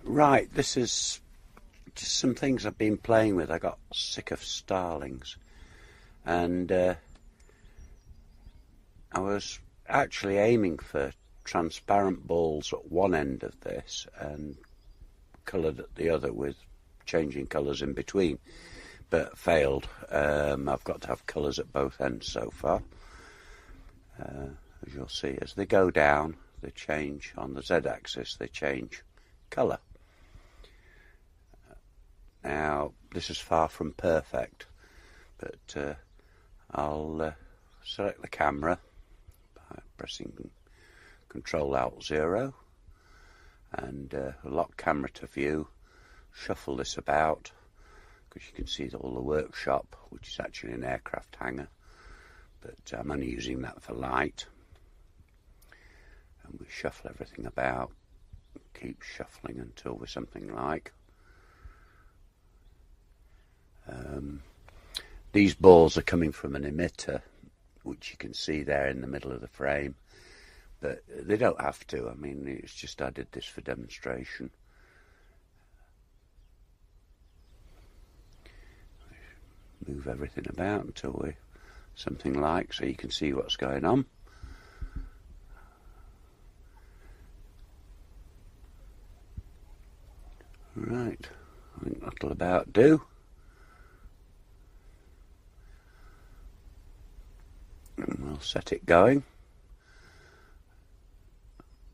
Right, this is just some things I've been playing with. I got sick of starlings, and I was actually aiming for transparent balls at one end of this and coloured at the other with changing colours in between, but failed. I've got to have colours at both ends so far. As you'll see, as they go down, they change on the Z-axis, they change colour. Now, this is far from perfect, but I'll select the camera by pressing Ctrl-Alt-0 and lock camera to view, shuffle this about, because you can see all the workshop, which is actually an aircraft hangar, but I'm only using that for light. And we shuffle everything about, keep shuffling until we're something like. These balls are coming from an emitter, which you can see there in the middle of the frame, but they don't have to. I mean, it's just I did this for demonstration. Move everything about until we're something like, so you can see what's going on. Right, I think that'll about do. And we'll set it going.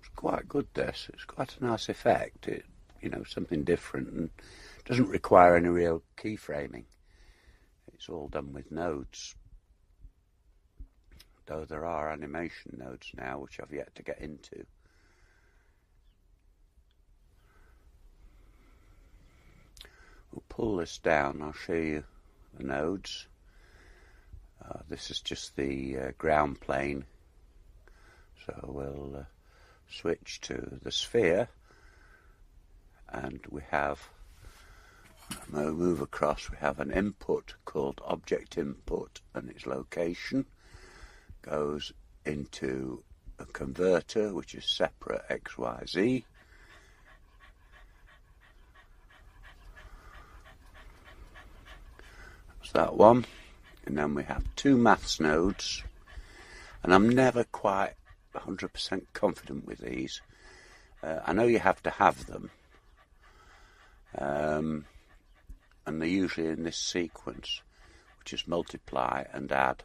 It's quite good, this. It's quite a nice effect. It, you know, something different, and doesn't require any real keyframing. It's all done with nodes. Though there are animation nodes now, which I've yet to get into. We'll pull this down. I'll show you the nodes. This is just the ground plane, so we'll switch to the sphere, and we have, move across, we have an input called object input, and its location goes into a converter which is separate XYZ. That's that one. And then we have two maths nodes, and I'm never quite 100% confident with these. I know you have to have them, and they're usually in this sequence, which is multiply and add.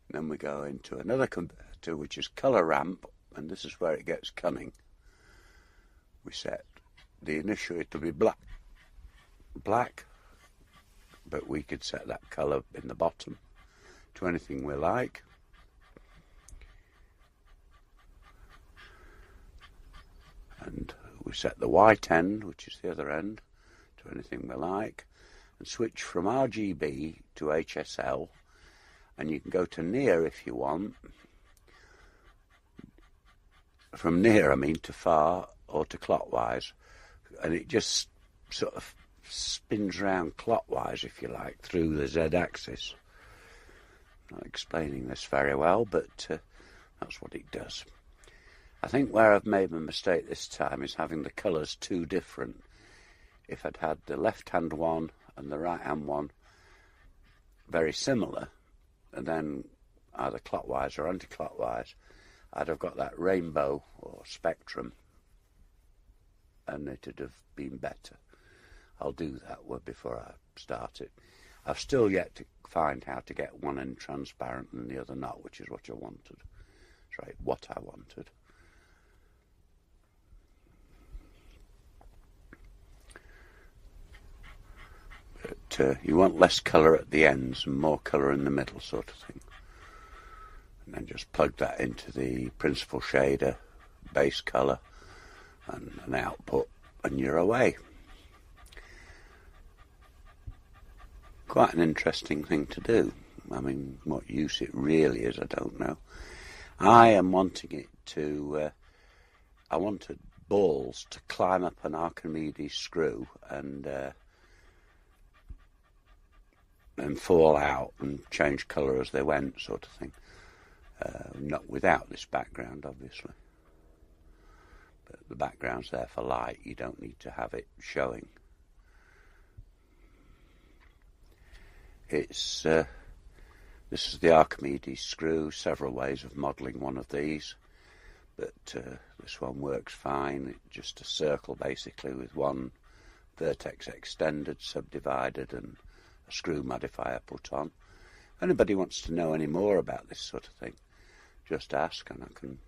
And then we go into another converter, which is color ramp, and this is where it gets cunning. We set the initial to be black, but we could set that colour in the bottom to anything we like. And we set the white end, which is the other end, to anything we like, and switch from RGB to HSL, and you can go to near if you want. From near, I mean, to far or to clockwise, and it just sort of spins round clockwise, if you like, through the Z-axis. Not explaining this very well, but that's what it does. I think where I've made my mistake this time is having the colours too different. If I'd had the left-hand one and the right-hand one very similar, and then either clockwise or anti-clockwise, I'd have got that rainbow or spectrum, and it'd have been better. I'll do that before I start it. I've still yet to find how to get one end transparent and the other not, which is what I wanted. Sorry, what I wanted. But you want less colour at the ends and more colour in the middle, sort of thing. And then just plug that into the principal shader, base colour, and an output, and you're away. Quite an interesting thing to do. I mean, what use it really is, I don't know. I am wanting it to, I wanted balls to climb up an Archimedes screw and fall out and change colour as they went, sort of thing. Not without this background, obviously. But the background's there for light, you don't need to have it showing. It's this is the Archimedes screw, several ways of modelling one of these, but this one works fine. It's just a circle basically with one vertex extended, subdivided, and a screw modifier put on. If anybody wants to know any more about this sort of thing, just ask and I can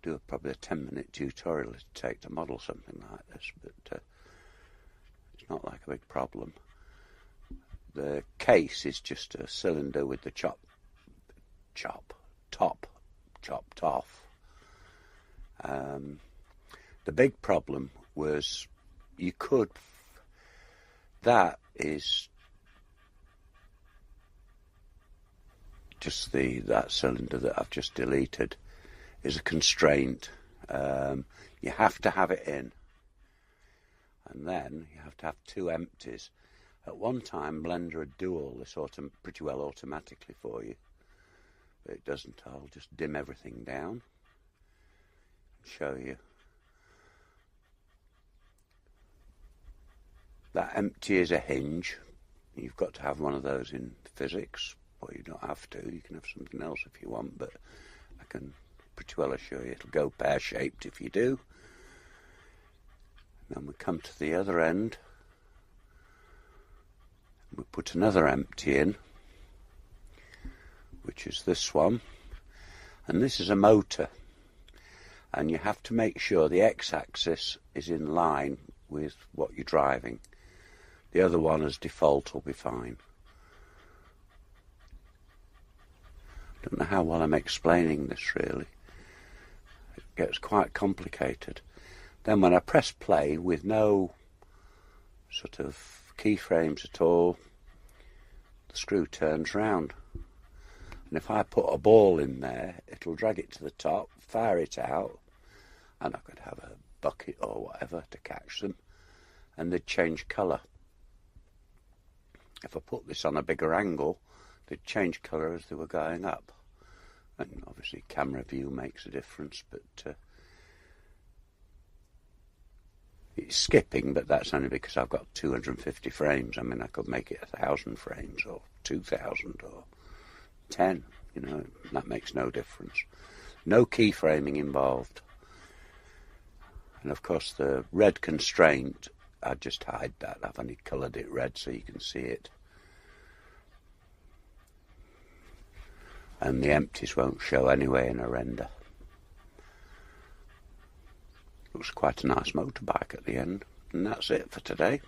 do probably a 10-minute tutorial to take to model something like this, but it's not like a big problem. The case is just a cylinder with the top chopped off. The big problem was that is just that cylinder that I've just deleted is a constraint. You have to have it in, and then you have to have two empties. At one time, Blender would do all this pretty well automatically for you, but it doesn't. I'll just dim everything down and show you. That empty is a hinge. You've got to have one of those in physics, or you don't have to. You can have something else if you want, but I can pretty well assure you it'll go pear-shaped if you do. Then we come to the other end. We put another empty in, which is this one, and this is a motor, and you have to make sure the x-axis is in line with what you're driving. The other one as default will be fine. Don't know how well I'm explaining this really. It gets quite complicated. Then when I press play with no sort of keyframes at all, the screw turns round, and if I put a ball in there, it'll drag it to the top, fire it out, and I could have a bucket or whatever to catch them, and they'd change colour. If I put this on a bigger angle, they'd change colour as they were going up, and obviously camera view makes a difference, but it's skipping, but that's only because I've got 250 frames. I mean, I could make it 1,000 frames or 2,000 or 10, you know, that makes no difference. No keyframing involved. And of course the red constraint, I just hide that. I've only coloured it red so you can see it. And the empties won't show anyway in a render. Looks quite a nice motorbike at the end. And that's it for today.